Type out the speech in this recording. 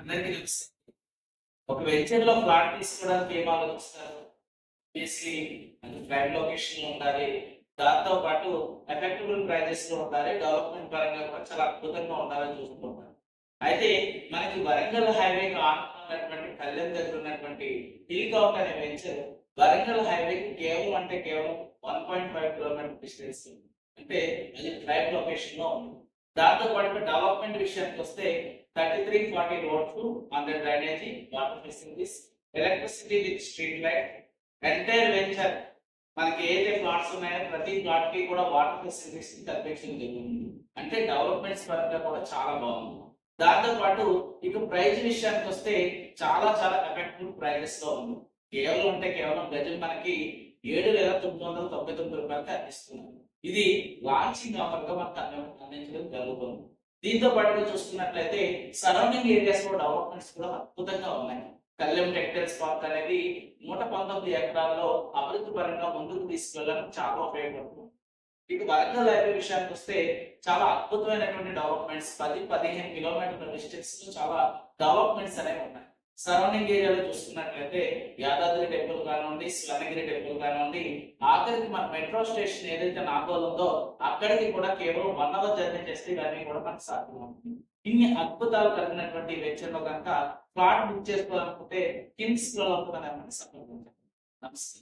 అందరికీ నమస్తే. ఒక వెంచర్ లో ఫ్లాట్ తీసుకోవడానికి ఏం ఆలోచిస్తారు? బేసిక్లీ అది ప్రైమ్ లొకేషన్ లో ఉండాలి, దాంతో పాటు ఎఫెక్టబుల్ ప్రైజెస్ లో ఉండాలి, డెవలప్మెంట్ పరంగా కూడా చాలా అద్భుతంగా ఉండాలని చూసుకుంటారు. అయితే మనకి వరంగల్ హైవేకి ఆనుకున్నటువంటి కళ్యాణ్ దగ్గర ఉన్నటువంటి హిల్కాట్ అనే వెంచర్ వరంగల్ హైవేకి కేవలం 1.5 కిలోమీటర్ డిస్టెన్స్, అంటే అది ప్రైమ్ లొకేషన్ లో ఉంది. దాంతో పాటు డెవలప్మెంట్ విషయానికి వస్తే 3340 road to under drainage, water facilities, electricity with street light, entire venture మనకి ఏదైతే ప్లాట్స్ ఉన్నాయో ప్రతి ప్లాట్ కి కూడా వాటర్ ఫెసిలిటీస్ కల్పించడం జరిగింది. అంటే డెవలప్మెంట్స్ పరంగా కూడా చాలా బాగుంది. దాంతో పాటు ఇక ప్రైస్ విషయానికి వస్తే చాలా చాలా ఎఫెక్టివ్ ప్రైజెస్ లో ఉంది. కేవలం గజం మనకి 7,999 రూపాయలకి అందిస్తున్నారు. ఇది లాంచింగ్ ఆఫర్ గా మనకు అందించడం జరుగుతుంది. దీంతో పాటుగా చూసుకున్నట్లయితే సరౌండింగ్ ఏరియాస్ లో డెవలప్మెంట్స్ కూడా అద్భుతంగా ఉన్నాయి. కళ్యాణ్ టెక్స్టైల్స్ పార్క్ అనేది 119 ఎకరాల్లో అభివృద్ధి పరంగా ముందుకు తీసుకెళ్ళడానికి చాలా ఉపయోగపడుతుంది. ఇక వరంగల్ హైవే విషయానికి వస్తే చాలా అద్భుతమైనటువంటి డెవలప్మెంట్స్ 10-15 కిలోమీటర్ల డిస్టెన్స్ లో చాలా డెవలప్మెంట్స్ అనేవి ఉన్నాయి. సరౌండింగ్ ఏరియాలో చూసుకున్నట్లయితే యాదాద్రి టెంపుల్ కానివ్వండి, స్వర్ణగిరి టెంపుల్ కానివ్వండి, ఆఖరికి మన మెట్రో స్టేషన్ ఏదైతే నాగోల్ ఉందో అక్కడికి కూడా కేవలం 1 అవర్ జర్నీ చేస్తే ఇవన్నీ కూడా మనకు సాధ్యమవుతుంది. ఇన్ని అద్భుతాలు కలిగినటువంటి వెంచర్ లో కనుక ఫ్లాట్ బుక్ చేసుకోవాలనుకుంటే కింగ్స్ లో సంప్రదించండి. నమస్తే.